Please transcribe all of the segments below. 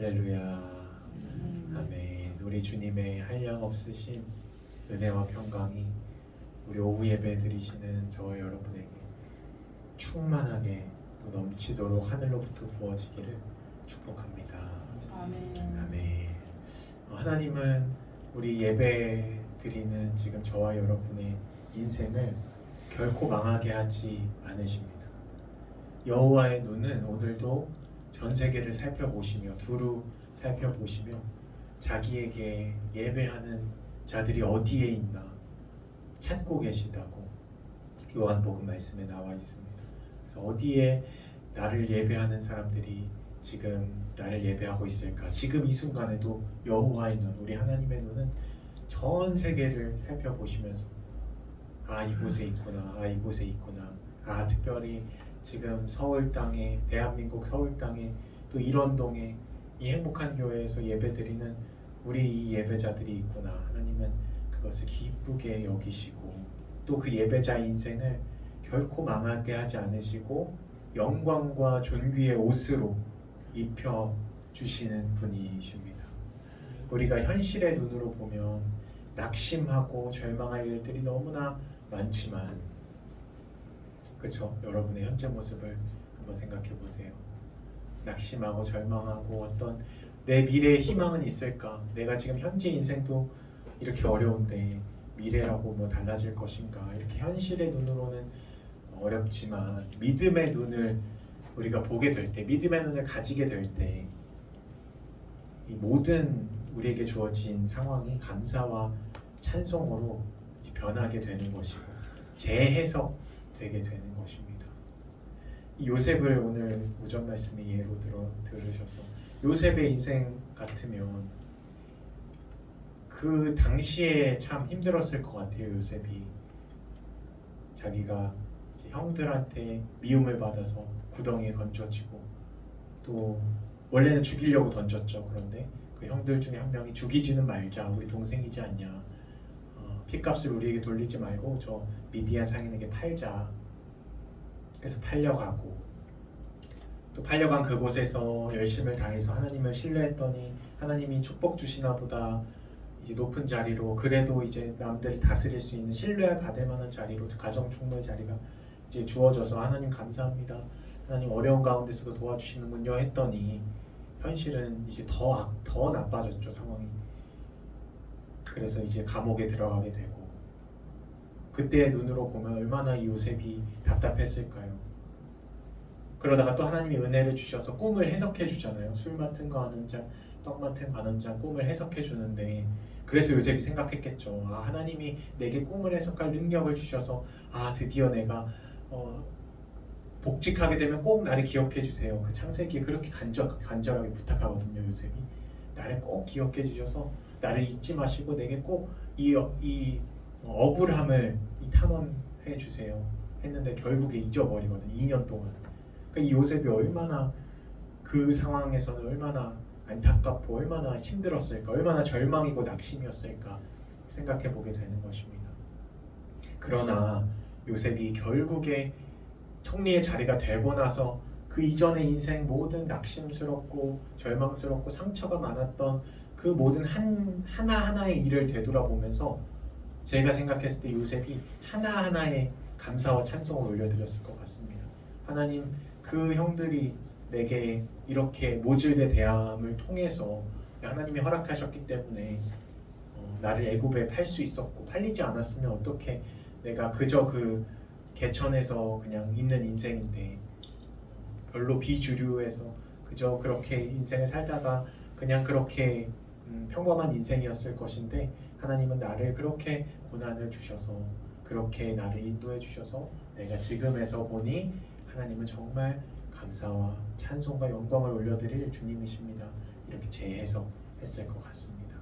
할렐루야. 아멘. 우리 주님의 한량없으신 은혜와 평강이 우리 오후 예배 드리시는 저와 여러분에게 충만하게 또 넘치도록 하늘로부터 부어지기를 축복합니다. 아멘. 아멘. 하나님은 우리 예배 드리는 지금 저와 여러분의 인생을 결코 망하게 하지 않으십니다. 여호와의 눈은 오늘도 전 세계를 살펴보시며 두루 살펴보시며 자기에게 예배하는 자들이 어디에 있나 찾고 계시다고 요한복음 말씀에 나와 있습니다. 그래서 어디에 나를 예배하는 사람들이 지금 나를 예배하고 있을까? 지금 이 순간에도 여호와의 눈, 우리 하나님의 눈은 전 세계를 살펴보시면서 이곳에 있구나, 이곳에 있구나, 특별히 지금 서울 땅에, 대한민국 서울 땅에, 또 일원동에 이 행복한 교회에서 예배드리는 우리 이 예배자들이 있구나. 하나님은 그것을 기쁘게 여기시고 또 그 예배자 인생을 결코 망하게 하지 않으시고 영광과 존귀의 옷으로 입혀 주시는 분이십니다. 우리가 현실의 눈으로 보면 낙심하고 절망할 일들이 너무나 많지만, 그렇죠? 여러분의 현재 모습을 한번 생각해 보세요. 낙심하고 절망하고 어떤 내 미래의 희망은 있을까? 내가 지금 현재 인생도 이렇게 어려운데 미래라고 뭐 달라질 것인가? 이렇게 현실의 눈으로는 어렵지만 믿음의 눈을 우리가 보게 될 때, 믿음의 눈을 가지게 될 때 이 모든 우리에게 주어진 상황이 감사와 찬송으로 이제 변하게 되는 것이고 재해석 되게 되는 것입니다. 이 요셉을 오늘 오전 말씀의 예로 들으셔서 요셉의 인생 같으면 그 당시에 참 힘들었을 것 같아요. 요셉이 자기가 이제 형들한테 미움을 받아서 구덩이에 던져지고 또 원래는 죽이려고 던졌죠. 그런데 그 형들 중에 한 명이 죽이지는 말자, 우리 동생이지 않냐, 핏값을 우리에게 돌리지 말고 저 미디안 상인에게 팔자. 그래서 팔려가고 또 팔려간 그곳에서 열심을 다해서 하나님을 신뢰했더니 하나님이 축복 주시나 보다 이제 높은 자리로, 그래도 이제 남들을 다스릴 수 있는 신뢰받을 만한 자리로, 가정 총무의 자리가 이제 주어져서 하나님 감사합니다, 하나님 어려운 가운데서도 도와주시는군요 했더니 현실은 이제 더 나빠졌죠, 상황이. 그래서 이제 감옥에 들어가게 되고, 그때의 눈으로 보면 얼마나 이 요셉이 답답했을까요? 그러다가 또 하나님이 은혜를 주셔서 꿈을 해석해 주잖아요. 술 맡은 거 아는 자, 떡 맡은 거 아는 자, 꿈을 해석해 주는데, 그래서 요셉이 생각했겠죠. 하나님이 내게 꿈을 해석할 능력을 주셔서 드디어 내가 복직하게 되면 꼭 나를 기억해 주세요. 그 창세기에 그렇게 간절하게 부탁하거든요. 요셉이 나를 꼭 기억해 주셔서 나를 잊지 마시고 내게 꼭 이 억울함을 탄원해 주세요 했는데 결국에 잊어버리거든요. 2년 동안. 그러니까 이 요셉이 얼마나 그 상황에서는 얼마나 안타깝고 얼마나 힘들었을까, 얼마나 절망이고 낙심이었을까 생각해 보게 되는 것입니다. 그러나 요셉이 결국에 총리의 자리가 되고 나서 그 이전의 인생 모든 낙심스럽고 절망스럽고 상처가 많았던 그 모든 하나하나의 일을 되돌아보면서 제가 생각했을 때 요셉이 하나하나의 감사와 찬송을 올려드렸을 것 같습니다. 하나님, 그 형들이 내게 이렇게 모질게 대함을 통해서 하나님이 허락하셨기 때문에 나를 애굽에 팔 수 있었고, 팔리지 않았으면 어떻게 내가 그저 그 개천에서 그냥 있는 인생인데 별로 비주류에서 그저 그렇게 인생을 살다가 그냥 그렇게 평범한 인생이었을 것인데 하나님은 나를 그렇게 고난을 주셔서 그렇게 나를 인도해 주셔서 내가 지금에서 보니 하나님은 정말 감사와 찬송과 영광을 올려드릴 주님이십니다. 이렇게 재해석했을 것 같습니다.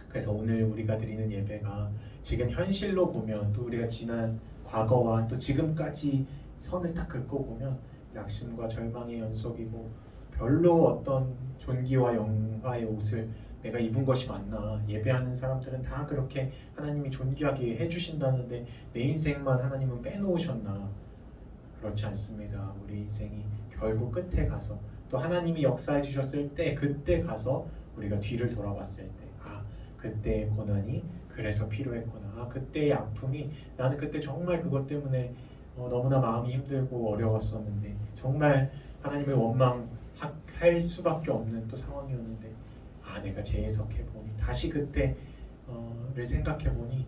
그래서 오늘 우리가 드리는 예배가 지금 현실로 보면, 또 우리가 지난 과거와 또 지금까지 선을 딱 긋고보면 낙심과 절망의 연속이고 별로 어떤 존귀와 영화의 옷을 내가 입은 것이 맞나. 예배하는 사람들은 다 그렇게 하나님이 존귀하게 해주신다는데 내 인생만 하나님은 빼놓으셨나. 그렇지 않습니다. 우리 인생이 결국 끝에 가서 또 하나님이 역사해 주셨을 때 그때 가서 우리가 뒤를 돌아봤을 때 그때의 고난이 그래서 필요했구나. 그때의 아픔이 나는 그때 정말 그것 때문에 너무나 마음이 힘들고 어려웠었는데 정말 하나님을 원망할 수밖에 없는 또 상황이었는데 내가 재해석해 보니 다시 그때를 생각해 보니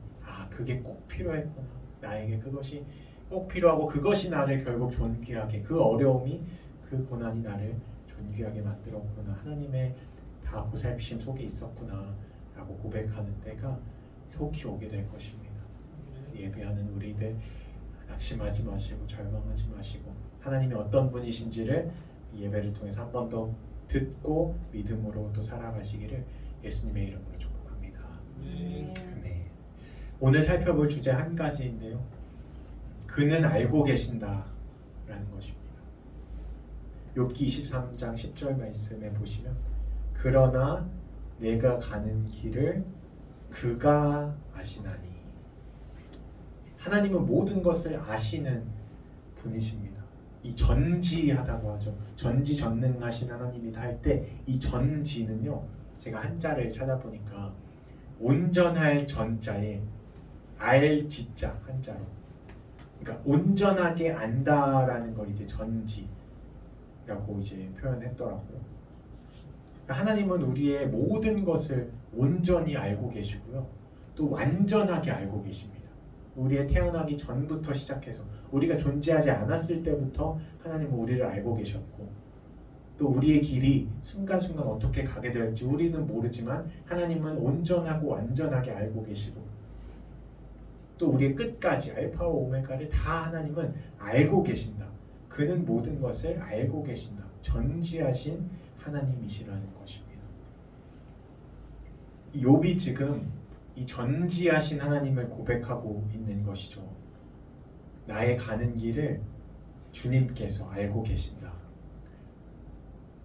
그게 꼭 필요했구나. 나에게 그것이 꼭 필요하고 그것이 나를 결국 존귀하게 그 어려움이 그 고난이 나를 존귀하게 만들었구나. 하나님의 다 보살피심 속에 있었구나 라고 고백하는 때가 속히 오게 될 것입니다. 그래서 예배하는 우리들 낙심하지 마시고 절망하지 마시고 하나님이 어떤 분이신지를 이 예배를 통해서 한 번 더 듣고 믿음으로 또 살아가시기를 예수님의 이름으로 축복합니다. 네. 오늘 살펴볼 주제 한 가지인데요. 그는 알고 계신다라는 것입니다. 욥기 23장 10절 말씀에 보시면 그러나 내가 가는 길을 그가 아시나니. 하나님은 모든 것을 아시는 분이십니다. 이 전지하다고 하죠. 전지전능하신 하나님이다 할 때 이 전지는요, 제가 한자를 찾아보니까 온전할 전자에 알지자 한자로, 그러니까 온전하게 안다라는 걸 이제 전지라고 이제 표현했더라고요. 하나님은 우리의 모든 것을 온전히 알고 계시고요. 또 완전하게 알고 계십니다. 우리의 태어나기 전부터 시작해서 우리가 존재하지 않았을 때부터 하나님은 우리를 알고 계셨고 또 우리의 길이 순간순간 어떻게 가게 될지 우리는 모르지만 하나님은 온전하고 완전하게 알고 계시고 또 우리의 끝까지 알파와 오메가를 다 하나님은 알고 계신다. 그는 모든 것을 알고 계신다. 전지하신 하나님이시라는 것입니다. 욥이 지금 이 전지하신 하나님을 고백하고 있는 것이죠. 나의 가는 길을 주님께서 알고 계신다.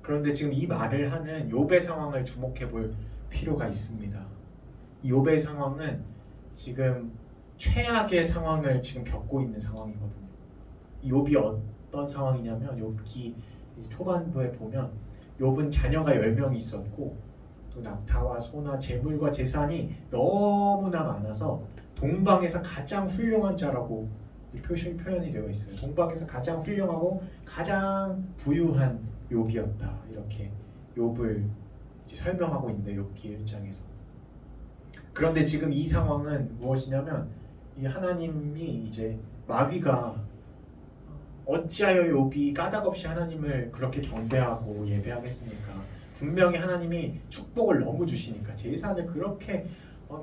그런데 지금 이 말을 하는 욥의 상황을 주목해 볼 필요가 있습니다. 이 욥의 상황은 지금 최악의 상황을 지금 겪고 있는 상황이거든요. 이 욥이 어떤 상황이냐면 욥기 초반부에 보면 욥은 자녀가 10명이 있었고 또 낙타와 소나 재물과 재산이 너무나 많아서 동방에서 가장 훌륭한 자라고 표현이 되어 있어요. 동방에서 가장 훌륭하고 가장 부유한 욥이었다. 이렇게 욥을 이제 설명하고 있는데 욥기 1장에서. 그런데 지금 이 상황은 무엇이냐면 이 하나님이 이제 마귀가 어찌하여 욥이 까닭없이 하나님을 그렇게 경배하고 예배하겠습니까? 분명히 하나님이 축복을 너무 주시니까 재산을 그렇게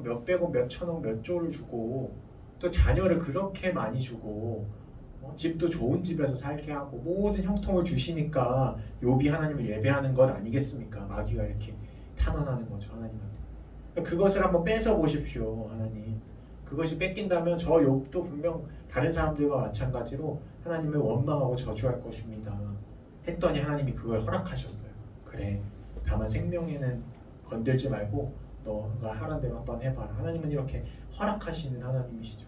몇백억, 몇천억, 몇 조를 주고 또 자녀를 그렇게 많이 주고 집도 좋은 집에서 살게 하고 모든 형통을 주시니까 욥이 하나님을 예배하는 것 아니겠습니까? 마귀가 이렇게 탄원하는 거죠, 하나님한테. 그것을 한번 뺏어 보십시오, 하나님. 그것이 뺏긴다면 저 욥도 분명 다른 사람들과 마찬가지로 하나님을 원망하고 저주할 것입니다. 했더니 하나님이 그걸 허락하셨어요. 그래, 다만 생명에는 건들지 말고 너가 하라는 대로 한번 해봐라. 하나님은 이렇게 허락하시는 하나님이시죠.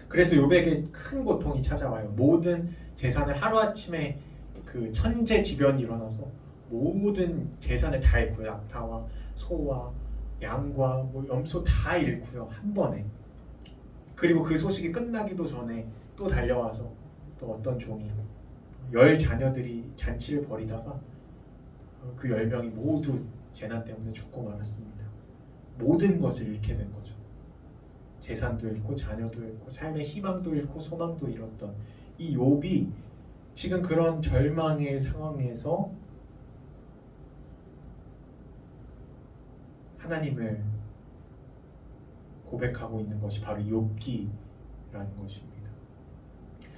그래서 욥에게 큰 고통이 찾아와요. 모든 재산을 하루아침에 그 천재지변이 일어나서 모든 재산을 다 잃고요. 낙타와 소와 양과 염소 다 잃고요, 한 번에. 그리고 그 소식이 끝나기도 전에 또 달려와서 또 어떤 종이 10 자녀들이 잔치를 벌이다가 그 10명이 모두 재난 때문에 죽고 말았습니다. 모든 것을 잃게 된 거죠. 재산도 잃고 자녀도 잃고 삶의 희망도 잃고 소망도 잃었던 이 욥이 지금 그런 절망의 상황에서 하나님을 고백하고 있는 것이 바로 욥기라는 것입니다.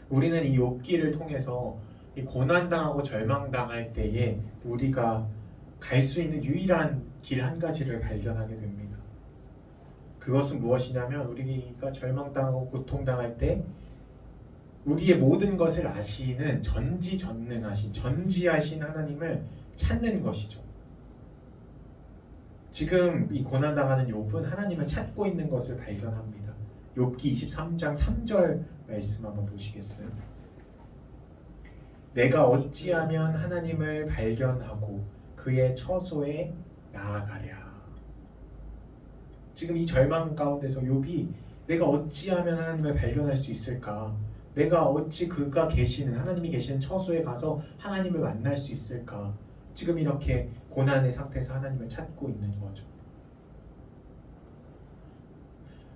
우리는 이 욥기를 통해서 이 고난당하고 절망당할 때에 우리가 갈 수 있는 유일한 길 한 가지를 발견하게 됩니다. 그것은 무엇이냐면 우리가 절망당하고 고통당할 때 우리의 모든 것을 아시는 전지전능하신 전지하신 하나님을 찾는 것이죠. 지금 이 고난당하는 욥은 하나님을 찾고 있는 것을 발견합니다. 욥기 23장 3절 말씀 한번 보시겠어요? 내가 어찌하면 하나님을 발견하고 그의 처소에 나아가랴. 지금 이 절망 가운데서 욥이 내가 어찌하면 하나님을 발견할 수 있을까? 내가 어찌 그가 계시는 하나님이 계시는 처소에 가서 하나님을 만날 수 있을까? 지금 이렇게 고난의 상태에서 하나님을 찾고 있는 거죠.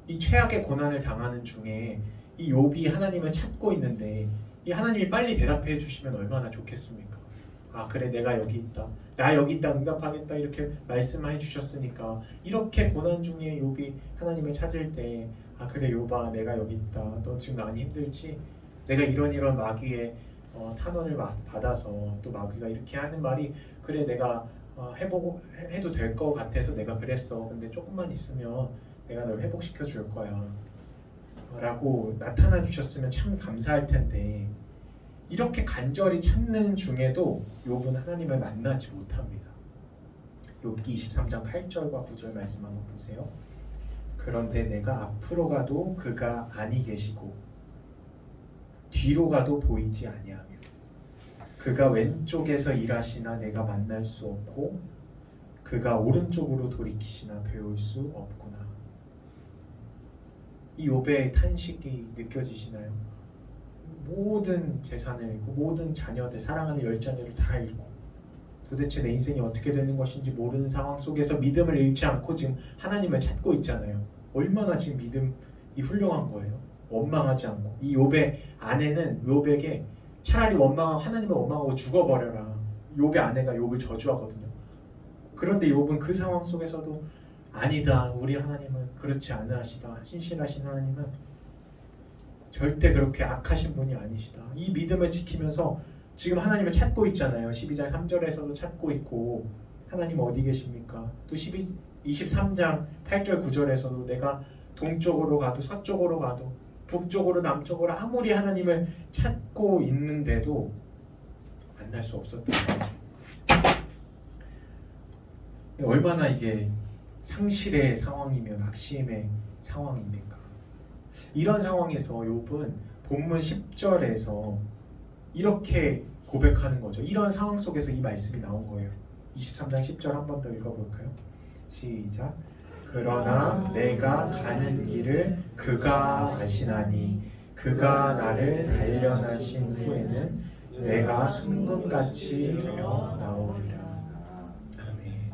이 최악의 고난을 당하는 중에 이 욥이 하나님을 찾고 있는데 이 하나님이 빨리 대답해 주시면 얼마나 좋겠습니까? 아 그래 내가 여기 있다. 나 여기 있다 응답하겠다 이렇게 말씀해 주셨으니까 이렇게 고난 중에 욥이 하나님을 찾을 때 아 그래 욥아 내가 여기 있다. 너 지금 많이 힘들지? 내가 이런 마귀의 탄원을 받아서 또 마귀가 이렇게 하는 말이 그래 내가 해도 될 것 같아서 내가 그랬어. 근데 조금만 있으면 내가 널 회복시켜 줄 거야. 라고 나타나 주셨으면 참 감사할 텐데 이렇게 간절히 찾는 중에도 욥은 하나님을 만나지 못합니다. 욥기 23장 8절과 9절 말씀 한번 보세요. 그런데 내가 앞으로 가도 그가 아니 계시고 뒤로 가도 보이지 아니하며 그가 왼쪽에서 일하시나 내가 만날 수 없고 그가 오른쪽으로 돌이키시나 배울 수 없구나. 이 욥의 탄식이 느껴지시나요? 모든 재산을 잃고 모든 자녀들 사랑하는 10자녀를 다 잃고 도대체 내 인생이 어떻게 되는 것인지 모르는 상황 속에서 믿음을 잃지 않고 지금 하나님을 찾고 있잖아요. 얼마나 지금 믿음이 훌륭한 거예요. 원망하지 않고. 이 욥의 아내는 욥에게 차라리 하나님을 원망하고 죽어버려라. 욥의 아내가 욥을 저주하거든요. 그런데 욥은 그 상황 속에서도 아니다. 우리 하나님은 그렇지 않으시다. 신실하신 하나님은 절대 그렇게 악하신 분이 아니시다. 이 믿음을 지키면서 지금 하나님을 찾고 있잖아요. 12장 3절에서도 찾고 있고 하나님 어디 계십니까? 또 23장 8절 9절에서도 내가 동쪽으로 가도 서쪽으로 가도 북쪽으로 남쪽으로 아무리 하나님을 찾고 있는데도 만날 수 없었던 거죠. 얼마나 이게 상실의 상황이며 낙심의 상황입니까? 이런 상황에서 욥은 본문 10절에서 이렇게 고백하는 거죠. 이런 상황 속에서 이 말씀이 나온 거예요. 23장 10절 한 번 더 읽어볼까요? 시작. 그러나 내가 가는 길을 그가 아시나니 그가 나를 단련하신 후에는 내가 순금같이 되어 나오리라. 아멘.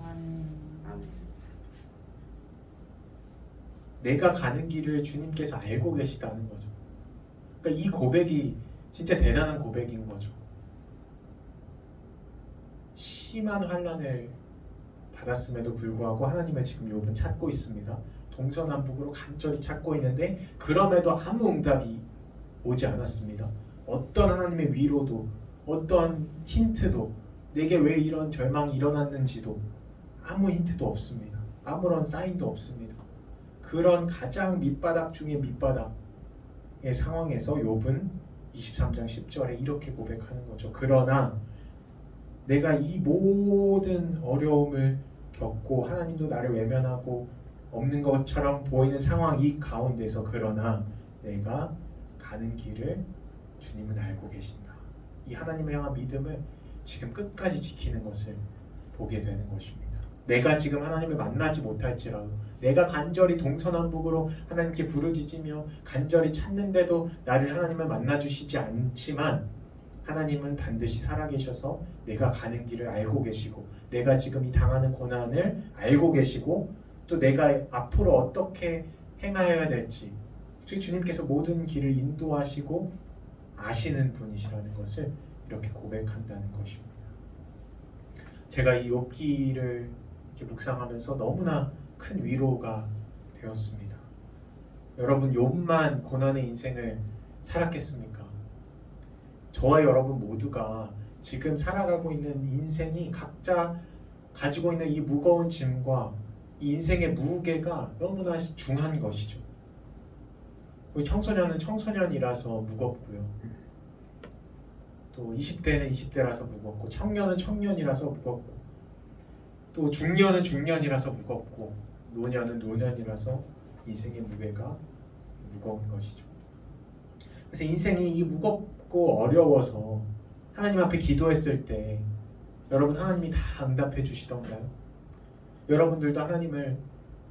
내가 가는 길을 주님께서 알고 계시다는 거죠. 그러니까 이 고백이 진짜 대단한 고백인 거죠. 심한 환난을 받았음에도 불구하고 하나님을 지금 욥은 찾고 있습니다. 동서남북으로 간절히 찾고 있는데 그럼에도 아무 응답이 오지 않았습니다. 어떤 하나님의 위로도 어떤 힌트도 내게 왜 이런 절망이 일어났는지도 아무 힌트도 없습니다. 아무런 사인도 없습니다. 그런 가장 밑바닥 중에 밑바닥의 상황에서 욥은 23장 10절에 이렇게 고백하는 거죠. 그러나 내가 이 모든 어려움을 겪고 하나님도 나를 외면하고 없는 것처럼 보이는 상황 이 가운데서 그러나 내가 가는 길을 주님은 알고 계신다. 이 하나님을 향한 믿음을 지금 끝까지 지키는 것을 보게 되는 것입니다. 내가 지금 하나님을 만나지 못할지라도 내가 간절히 동서남북으로 하나님께 부르짖으며 간절히 찾는데도 나를 하나님을 만나주시지 않지만 하나님은 반드시 살아계셔서 내가 가는 길을 알고 계시고 내가 지금 이 당하는 고난을 알고 계시고 또 내가 앞으로 어떻게 행하여야 될지 주님께서 모든 길을 인도하시고 아시는 분이시라는 것을 이렇게 고백한다는 것입니다. 제가 이 욥기를 이렇게 묵상하면서 너무나 큰 위로가 되었습니다. 여러분 욥만 고난의 인생을 살았겠습니까? 저와 여러분 모두가 지금 살아가고 있는 인생이 각자 가지고 있는 이 무거운 짐과 이 인생의 무게가 너무나 중한 것이죠. 우리 청소년은 청소년이라서 무겁고요. 또 20대는 20대라서 무겁고 청년은 청년이라서 무겁고 또 중년은 중년이라서 무겁고 노년은 노년이라서 인생의 무게가 무거운 것이죠. 그래서 인생이 이 무겁고 어려워서 하나님 앞에 기도했을 때 여러분 하나님이 다 응답해 주시던가요? 여러분들도 하나님을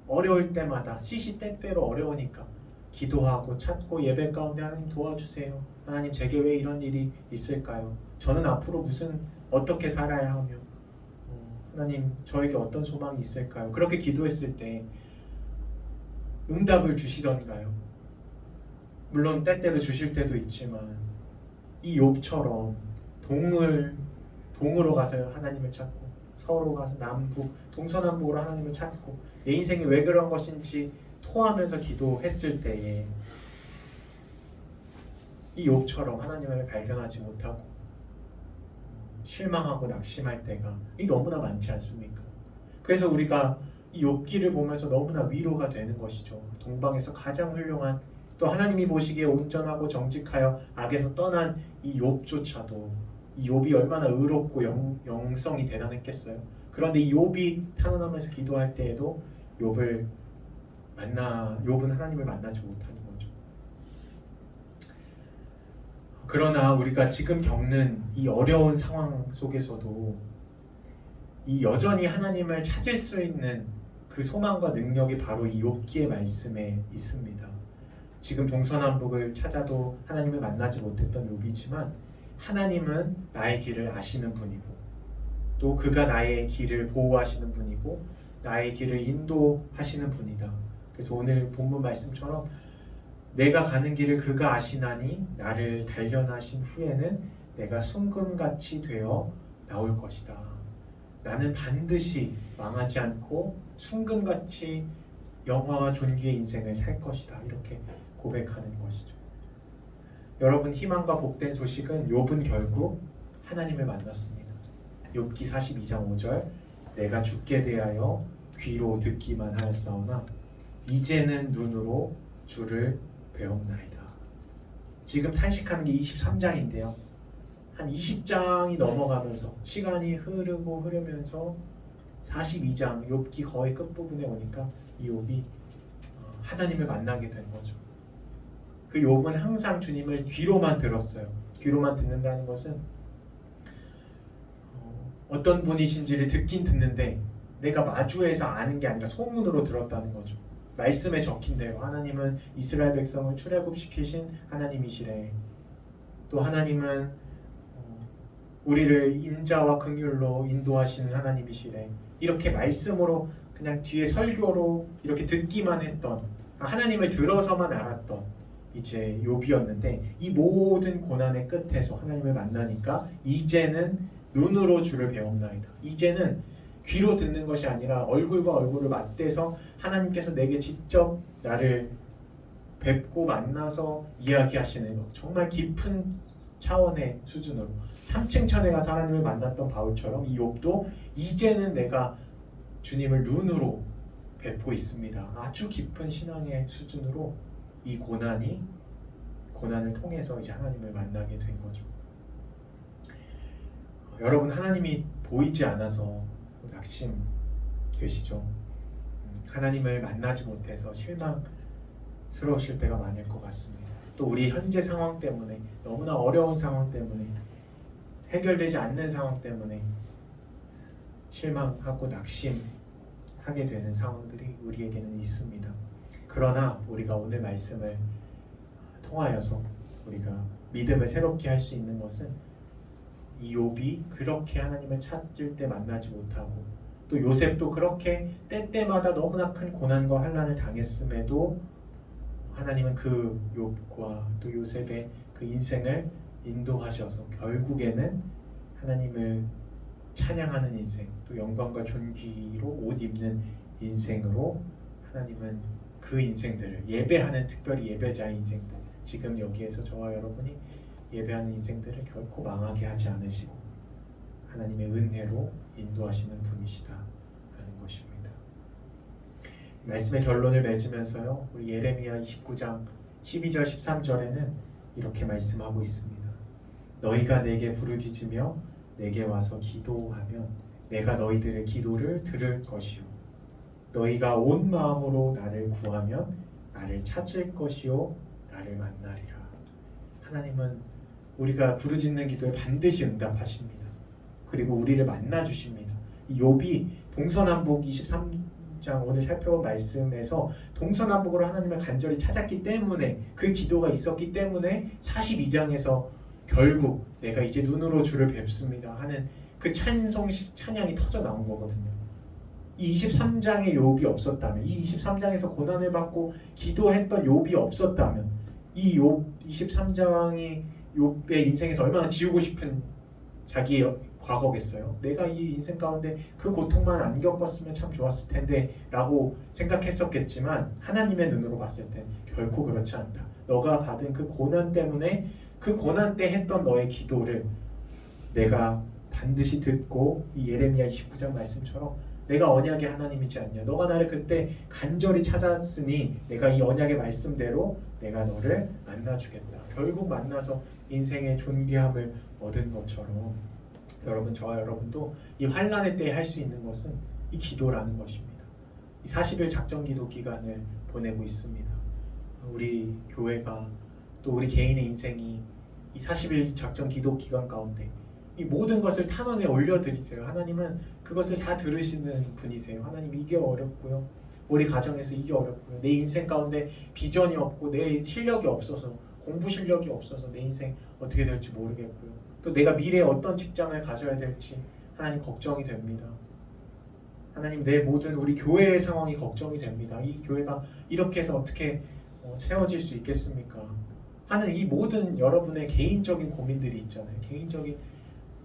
어려울 때마다 시시때때로 어려우니까 기도하고 찾고 예배 가운데 하나님 도와주세요. 하나님 제게 왜 이런 일이 있을까요? 저는 앞으로 어떻게 살아야 하며 하나님 저에게 어떤 소망이 있을까요? 그렇게 기도했을 때 응답을 주시던가요? 물론 때때로 주실 때도 있지만 이 욥처럼 동으로 가서 하나님을 찾고 서로 가서 남북 동서남북으로 하나님을 찾고 내 인생이 왜 그런 것인지 토하면서 기도했을 때에 이 욥처럼 하나님을 발견하지 못하고 실망하고 낙심할 때가 너무나 많지 않습니까? 그래서 우리가 이 욥기를 보면서 너무나 위로가 되는 것이죠. 동방에서 가장 훌륭한 또 하나님이 보시기에 온전하고 정직하여 악에서 떠난 이 욥조차도 이 욥이 얼마나 의롭고 영성이 대단했겠어요. 그런데 이 욥이 탄원하면서 기도할 때에도 욥은 하나님을 만나지 못하는 거죠. 그러나 우리가 지금 겪는 이 어려운 상황 속에서도 이 여전히 하나님을 찾을 수 있는 그 소망과 능력이 바로 이 욥기의 말씀에 있습니다. 지금 동서남북을 찾아도 하나님을 만나지 못했던 욥이지만 하나님은 나의 길을 아시는 분이고 또 그가 나의 길을 보호하시는 분이고 나의 길을 인도하시는 분이다. 그래서 오늘 본문 말씀처럼 내가 가는 길을 그가 아시나니 나를 단련하신 후에는 내가 순금같이 되어 나올 것이다. 나는 반드시 망하지 않고 순금같이 영화와 존귀의 인생을 살 것이다. 이렇게 고백하는 것이죠. 여러분 희망과 복된 소식은 욥은 결국 하나님을 만났습니다. 욥기 42장 5절 내가 죽게 대하여 귀로 듣기만 하였사오나 이제는 눈으로 주를 배웠나이다. 지금 탄식하는 게 23장인데요. 한 20장이 넘어가면서 시간이 흐르면서 42장 욥기 거의 끝부분에 오니까 이 욥이 하나님을 만나게 된 거죠. 그 욥은 항상 주님을 귀로만 들었어요. 귀로만 듣는다는 것은 어떤 분이신지를 듣긴 듣는데 내가 마주해서 아는 게 아니라 소문으로 들었다는 거죠. 말씀에 적힌 대로 하나님은 이스라엘 백성을 출애굽시키신 하나님이시래. 또 하나님은 우리를 인자와 긍휼로 인도하시는 하나님이시래. 이렇게 말씀으로 그냥 뒤에 설교로 이렇게 듣기만 했던 하나님을 들어서만 알았던 이제 욥이었는데 이 모든 고난의 끝에서 하나님을 만나니까 이제는 눈으로 주를 배웠나이다. 이제는 귀로 듣는 것이 아니라 얼굴과 얼굴을 맞대서 하나님께서 내게 직접 나를 뵙고 만나서 이야기하시는 정말 깊은 차원의 수준으로 3층 천에 가서 하나님을 만났던 바울처럼 이 욥도 이제는 내가 주님을 눈으로 뵙고 있습니다. 아주 깊은 신앙의 수준으로 이 고난을 통해서 이제 하나님을 만나게 된 거죠. 여러분 하나님이 보이지 않아서 낙심되시죠? 하나님을 만나지 못해서 실망스러우실 때가 많을 것 같습니다. 또 우리 현재 상황 때문에 너무나 어려운 상황 때문에 해결되지 않는 상황 때문에 실망하고 낙심하게 되는 상황들이 우리에게는 있습니다. 그러나 우리가 오늘 말씀을 통하여서 우리가 믿음을 새롭게 할 수 있는 것은 이 욥이 그렇게 하나님을 찾을 때 만나지 못하고 또 요셉도 그렇게 때때마다 너무나 큰 고난과 환난을 당했음에도 하나님은 그 욥과 또 요셉의 그 인생을 인도하셔서 결국에는 하나님을 찬양하는 인생 또 영광과 존귀로 옷 입는 인생으로 하나님은 그 인생들을 예배하는 특별히 예배자의 인생들 지금 여기에서 저와 여러분이 예배하는 인생들을 결코 망하게 하지 않으시고 하나님의 은혜로 인도하시는 분이시다 하는 것입니다. 말씀의 결론을 맺으면서요 우리 예레미야 29장 12절 13절에는 이렇게 말씀하고 있습니다. 너희가 내게 부르짖으며 내게 와서 기도하면 내가 너희들의 기도를 들을 것이요 너희가 온 마음으로 나를 구하면 나를 찾을 것이요 나를 만나리라. 하나님은 우리가 부르짖는 기도에 반드시 응답하십니다. 그리고 우리를 만나 주십니다. 이 욥이 동서남북 23장 오늘 살펴본 말씀에서 동서남북으로 하나님을 간절히 찾았기 때문에, 그 기도가 있었기 때문에 42장에서 결국 내가 이제 눈으로 주를 뵙습니다 하는 그 찬양이 터져 나온 거거든요. 이 23장의 욥이 없었다면, 이 23장에서 고난을 받고 기도했던 욥이 없었다면, 이 욥 23장이 욥의 인생에서 얼마나 지우고 싶은 자기의 과거겠어요. 내가 이 인생 가운데 그 고통만 안 겪었으면 참 좋았을 텐데 라고 생각했었겠지만, 하나님의 눈으로 봤을 땐 결코 그렇지 않다. 너가 받은 그 고난 때문에, 그 고난 때 했던 너의 기도를 내가 반드시 듣고, 이 예레미야 29장 말씀처럼 내가 언약의 하나님이지 않냐, 너가 나를 그때 간절히 찾았으니 내가 이 언약의 말씀대로 내가 너를 만나주겠다. 결국 만나서 인생의 존귀함을 얻은 것처럼, 여러분, 저와 여러분도 이 환난의 때에 할 수 있는 것은 이 기도라는 것입니다. 이 40일 작전 기도 기간을 보내고 있습니다. 우리 교회가, 또 우리 개인의 인생이 이 40일 작전 기도 기간 가운데 이 모든 것을 탄원에 올려드리세요. 하나님은 그것을 다 들으시는 분이세요. 하나님, 이게 어렵고요, 우리 가정에서 이게 어렵고요, 내 인생 가운데 비전이 없고 내 실력이 없어서, 공부 실력이 없어서 내 인생 어떻게 될지 모르겠고요, 또 내가 미래에 어떤 직장을 가져야 될지 하나님 걱정이 됩니다. 하나님, 내 모든 우리 교회의 상황이 걱정이 됩니다. 이 교회가 이렇게 해서 어떻게 세워질 수 있겠습니까 하는 이 모든 여러분의 개인적인 고민들이 있잖아요. 개인적인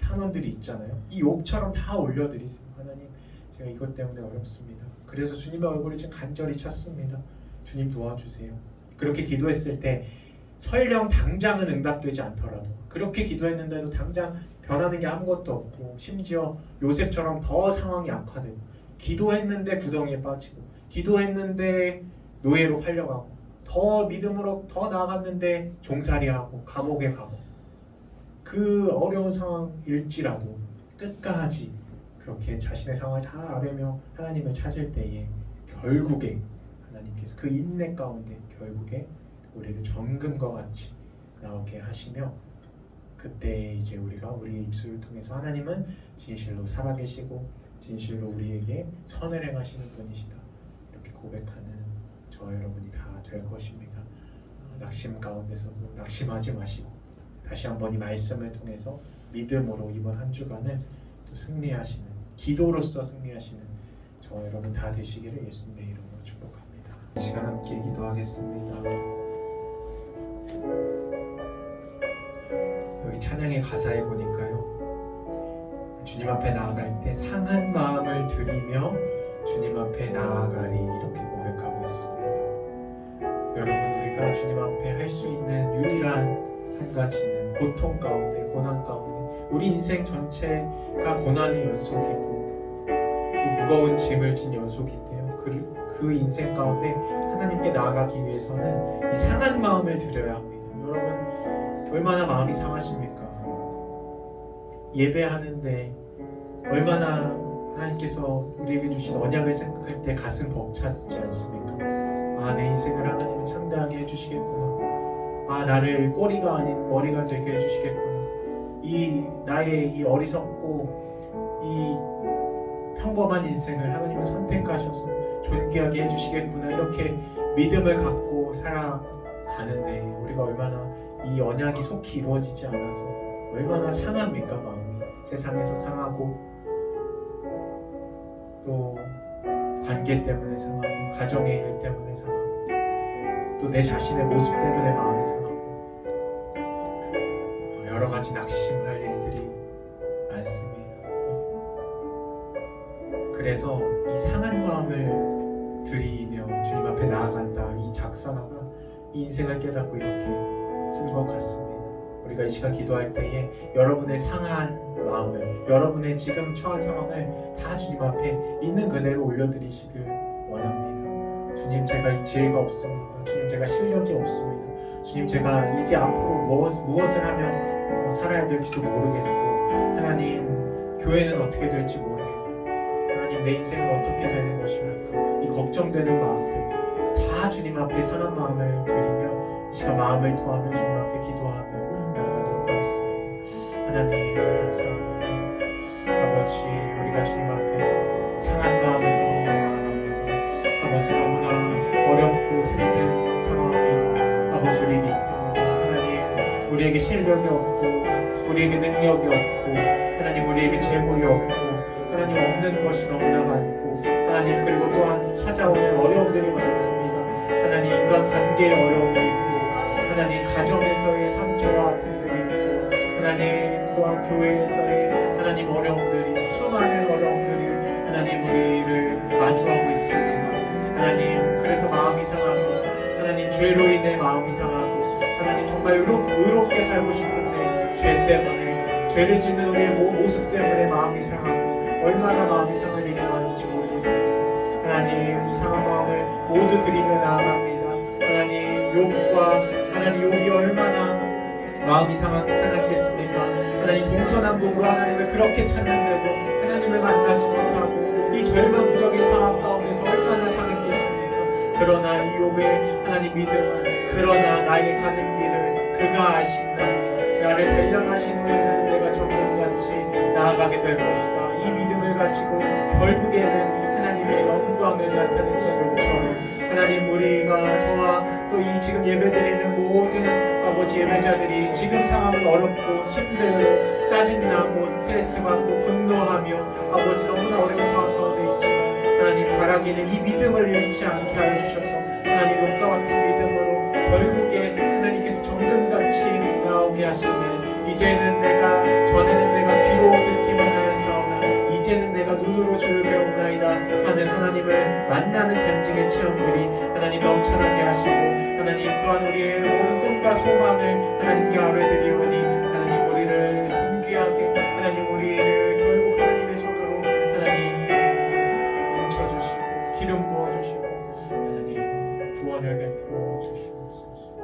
탄원들이 있잖아요. 이 욥처럼 다 올려드리세요. 하나님, 제가 이것 때문에 어렵습니다. 그래서 주님의 얼굴을 지금 간절히 찾습니다. 주님 도와주세요. 그렇게 기도했을 때 설령 당장은 응답되지 않더라도, 그렇게 기도했는데도 당장 변하는 게 아무것도 없고, 심지어 요셉처럼 더 상황이 악화되고, 기도했는데 구덩이에 빠지고, 기도했는데 노예로 팔려가고, 더 믿음으로 더 나아갔는데 종살이하고 감옥에 가고, 그 어려운 상황일지라도 끝까지 그렇게 자신의 상황을 다 아뢰며 하나님을 찾을 때에 결국에 하나님께서 그 인내 가운데 결국에 우리를 정금과 같이 나오게 하시며, 그때 이제 우리가 우리의 입술을 통해서 하나님은 진실로 살아계시고 진실로 우리에게 선을 행하시는 분이시다, 이렇게 고백하는 저와 여러분이 다 될 것입니다. 낙심 가운데서도 낙심하지 마시고, 다시 한번 이 말씀을 통해서 믿음으로 이번 한 주간을 또 승리하시는, 기도로서 승리하시는 저와 여러분 다 되시기를 예수님의 이름으로 축복합니다. 시간 함께 기도하겠습니다. 여기 찬양의 가사에 보니까요, 주님 앞에 나아갈 때 상한 마음을 들이며 주님 앞에 나아가리, 이렇게 고백하고 있습니다. 여러분, 우리가 주님 앞에 할 수 있는 유일한 한 가지는 고통 가운데, 고난 가운데, 우리 인생 전체가 고난의 연속이고 또 무거운 짐을 진 연속인데요, 그 인생 가운데 하나님께 나아가기 위해서는 이 상한 마음을 들여야 합니다. 여러분, 얼마나 마음이 상하십니까? 예배하는데 얼마나 하나님께서 우리에게 주신 언약을 생각할 때 가슴 벅차지 않습니까? 아, 내 인생을 하나님은 창대하게 해주시겠구나. 아, 나를 꼬리가 아닌 머리가 되게 해주시겠구나. 이 나의 이 어리석고 이 평범한 인생을 하나님은 선택하셔서 존귀하게 해주시겠구나, 이렇게 믿음을 갖고 살아가는데 우리가 얼마나 이 언약이 속히 이루어지지 않아서 얼마나 상합니까? 마음이 세상에서 상하고, 또 관계 때문에 상하고, 가정의 일 때문에 상하고, 또 내 자신의 모습 때문에 마음이 상하고, 여러 가지 낙심할 일들이 많습니다. 그래서 이 상한 마음을 들이며 주님 앞에 나아간다, 이 작사가가 이 인생을 깨닫고 이렇게 쓴 것 같습니다. 우리가 이 시간 기도할 때에 여러분의 상한 마음을, 여러분의 지금 처한 상황을 다 주님 앞에 있는 그대로 올려드리시길 원합니다. 주님, 제가 이 지혜가 없습니다. 주님, 제가 실력이 없습니다. 주님, 제가 이제 앞으로 무엇을 하면 살아야 될지도 모르겠고, 하나님, 교회는 어떻게 될지 모르겠고, 하나님, 내 인생은 어떻게 되는 것입니까? 이 걱정되는 마음들 다 주님 앞에 상한 마음을 드리며 이 시간 마음을 토하며 주님 앞에 기도하며 나아가도록 하겠습니다. 하나님 감사합니다. 아버지, 우리가 주님 앞에 상한 마음을 드리며 나아갑니다. 아버지, 너무나 어렵고 힘든 상황이 아버지 우리에게 있습니다. 하나님, 우리에게 실력이 없고 우리에게 능력이 없고 하나님, 우리에게 재물이 없고 하나님, 없는 것이 너무나 많고 하나님, 그리고 또한 찾아오는 어려움들이 많습니다. 하나님, 인간관계의 어려움이 있고 하나님, 가정에서의 상처와 아픔들이 있고 하나님, 또한 교회에서의 하나님 어려움들이, 수많은 어려움들이 하나님 우리를 마주하고 있습니다. 하나님, 그래서 마음이 상하고 하나님, 죄로 인해 마음이 상하고 하나님, 정말 의롭게 살고 싶은데 죄 때문에, 죄를 짓는 우리의 모습 때문에 마음이 상하고 얼마나 마음이 상할 일이 많은지 모르겠습니다. 하나님, 이 상한 마음을 모두 드리며 나아갑니다. 하나님, 욥과 하나님, 욥이 얼마나 마음이 상했겠습니까? 하나님, 동서남북으로 하나님을 그렇게 찾는데도 하나님을 만나지 못하고 이 절망적인 상황 가운데서 얼마나 상했겠습니까? 그러나 이 욥의 하나님 믿음은, 그러나 나의 가는 길을 그가 아신다니, 나를 단련하신 후에는 내가 정금같이 나아가게 될 것이다. 이 믿음을 가지고 결국에는 하나님의 영광을 나타냈던 욥처럼 하나님, 우리가 저와 또 이 지금 예배드리는 모든 아버지 예배자들이 지금 상황은 어렵고 힘들고 짜증나고 스트레스받고 분노하며 아버지 너무나 어려운 상황 가운데 있지만 하나님, 바라기는 이 믿음을 잃지 않게 하여 주셔서 하나님, 욥과 같은 믿음으로 결국에 하나님께서 정금같이 나오게 하시는, 이제는 내가, 전에는 내가 귀로 듣기만 하였사오나 이제는 내가 눈으로 주를 배웁나이다 하는 하나님을 만나는 간증의 체험들이 하나님 넘쳐나게 하시고 하나님, 또한 우리의 모든 꿈과 소망을 하나님께 아뢰드리오니 하나님, 우리를 존귀하게 하나님, 우리를 결국 하나님의 손으로 하나님 인쳐주시고 기름 부어주시고 하나님, 구원을 베풀어 주시옵소서.